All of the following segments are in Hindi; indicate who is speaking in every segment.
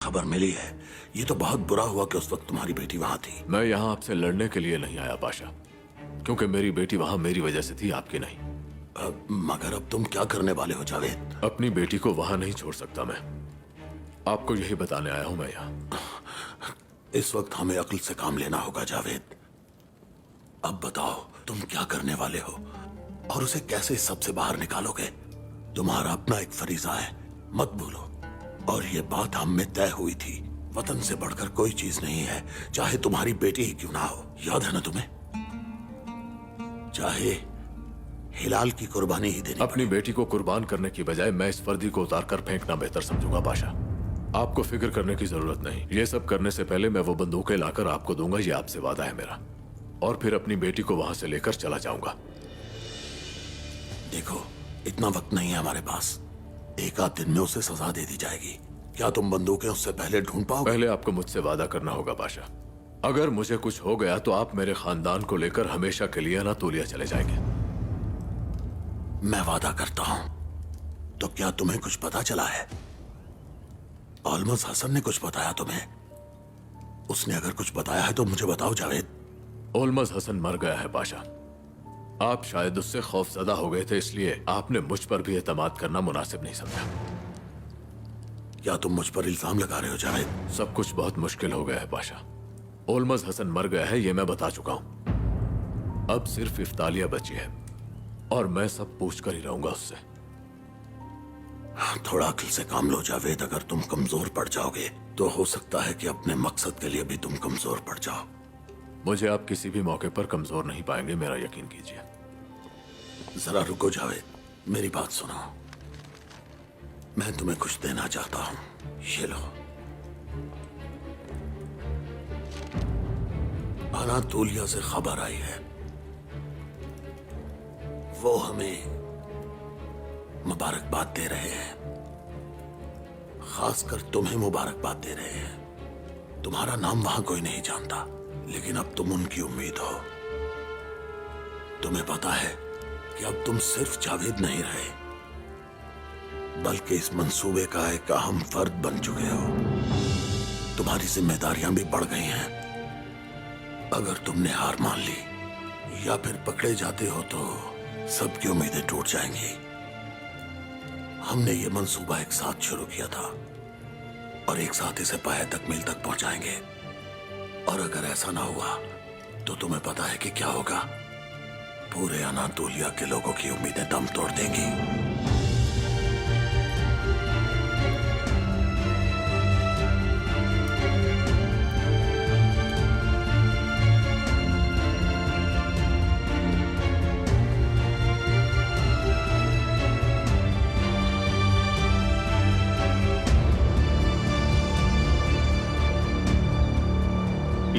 Speaker 1: खबर मिली है। ये तो बहुत बुरा हुआ कि उस वक्त तुम्हारी बेटी वहां थी।
Speaker 2: मैं यहाँ आपसे लड़ने के लिए नहीं आया पाशा, क्योंकि मेरी बेटी वहां मेरी वजह से थी, आपकी नहीं।
Speaker 1: मगर अब तुम क्या करने वाले हो जावेद?
Speaker 2: अपनी बेटी को वहां नहीं छोड़ सकता मैं। आपको यही बताने आया हूं मैं यहाँ।
Speaker 1: इस वक्त हमें अक्ल से काम लेना होगा जावेद। अब बताओ तुम क्या करने वाले हो और उसे कैसे इस सब से बाहर निकालोगे? तुम्हारा अपना एक फरीजा है, मत भूलो। और ये बात हम में तय हुई थी, वतन से बढ़कर कोई चीज नहीं है, चाहे तुम्हारी बेटी ही क्यों ना हो। याद है ना तुम्हें? चाहे हिलाल की कुर्बानी ही देनी
Speaker 2: अपनी बेटी को कुर्बान करने की बजाय मैं इस फर्दी को उतार कर फेंकना बेहतर समझूंगा पाशा। आपको फिक्र करने की जरूरत नहीं। ये सब करने से पहले मैं वो बंदूकें लाकर आपको दूंगा, ये आपसे वादा है मेरा। और फिर अपनी बेटी को वहां से लेकर चला जाऊंगा।
Speaker 1: देखो, इतना वक्त नहीं है हमारे पास। एक आध दिन में उसे सजा दे दी जाएगी। क्या तुम बंदूकें उससे पहले ढूंढ पाओगे?
Speaker 2: पहले आपको मुझसे वादा करना होगा पाशा। अगर मुझे कुछ हो गया तो आप मेरे खानदान को लेकर हमेशा के लिए अनातोलिया चले जाएंगे।
Speaker 1: मैं वादा करता हूं। तो क्या तुम्हें कुछ पता चला है? ऑलमस हसन ने कुछ बताया तुम्हें? उसने अगर कुछ बताया है तो मुझे बताओ जावेद।
Speaker 2: ओलमज हसन मर गया है पाशा। आप शायद उससे खौफजदा हो गए थे, इसलिए आपने मुझ पर भी एतमाद करना मुनासिब नहीं समझा।
Speaker 1: क्या तुम मुझ पर इल्जाम लगा रहे हो जावेद?
Speaker 2: सब कुछ बहुत मुश्किल हो गया है पाशा। ओलमज हसन मर गया है, ये मैं बता चुका हूं। अब सिर्फ इफ्तालिया बची है और मैं सब पूछ कर ही रहूंगा उससे।
Speaker 1: थोड़ा अक्ल से काम लो जावेद। अगर तुम कमजोर पड़ जाओगे तो हो सकता है कि अपने मकसद के लिए भी तुम कमजोर पड़ जाओ।
Speaker 2: मुझे आप किसी भी मौके पर कमजोर नहीं पाएंगे, मेरा यकीन कीजिए।
Speaker 1: जरा रुको जावेद, मेरी बात सुनो। मैं तुम्हें कुछ देना चाहता हूं, ये लो। अनातोलिया से खबर आई है, वो हमें मुबारकबाद दे रहे हैं। खासकर तुम्हें मुबारकबाद दे रहे हैं। तुम्हारा नाम वहां कोई नहीं जानता, लेकिन अब तुम उनकी उम्मीद हो। तुम्हें पता है कि अब तुम सिर्फ जावेद नहीं रहे, बल्कि इस मंसूबे का एक अहम फर्द बन चुके हो। तुम्हारी जिम्मेदारियां भी बढ़ गई हैं। अगर तुमने हार मान ली या फिर पकड़े जाते हो तो सबकी उम्मीदें टूट जाएंगी। हमने ये मंसूबा एक साथ शुरू किया था और एक साथ इसे पाए तकमील तक पहुंचाएंगे। और अगर ऐसा ना हुआ तो तुम्हें पता है कि क्या होगा? पूरे अनातोलिया के लोगों की उम्मीदें दम तोड़ देंगी।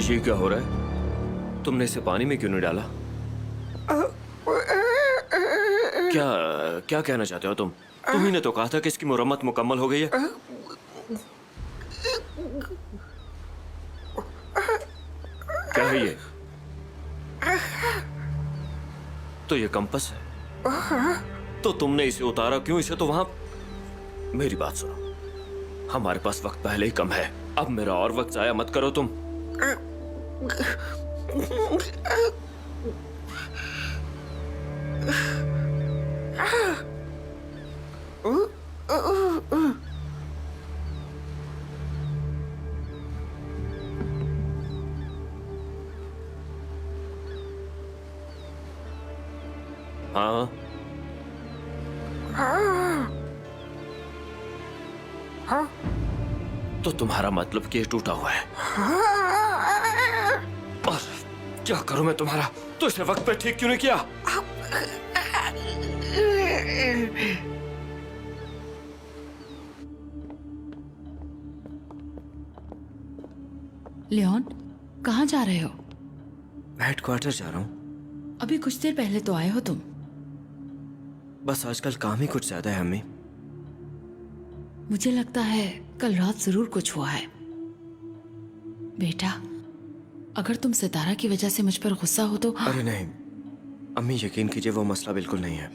Speaker 3: ये क्या हो रहा है? तुमने इसे पानी में क्यों नहीं डाला? क्या क्या कहना चाहते हो तुम? तुम्ही ने तो कहा था कि इसकी मुरम्मत मुकम्मल हो गई है। क्या है ये? तो ये कंपस है। तो तुमने इसे उतारा क्यों? इसे तो वहां... मेरी बात सुनो, हमारे पास वक्त पहले ही कम है। अब मेरा और वक्त जाया मत करो तुम। हाँ, तो तुम्हारा मतलब कि ये टूटा हुआ है। और क्या करूं मैं तुम्हारा? तो इसे वक्त पे ठीक क्यों नहीं किया?
Speaker 4: लियोन, कहाँ जा रहे हो?
Speaker 3: हेडक्वार्टर जा रहा हूं।
Speaker 4: अभी कुछ देर पहले तो आए हो तुम।
Speaker 3: बस आजकल काम ही कुछ ज्यादा है अम्मी।
Speaker 4: मुझे लगता है कल रात जरूर कुछ हुआ है। बेटा, अगर तुम सितारा की वजह से मुझ पर गुस्सा हो तो...
Speaker 3: अरे नहीं अम्मी, यकीन कीजिए वो मसला बिल्कुल नहीं है।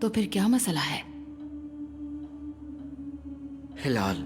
Speaker 4: तो फिर क्या मसला है?
Speaker 3: हिलाल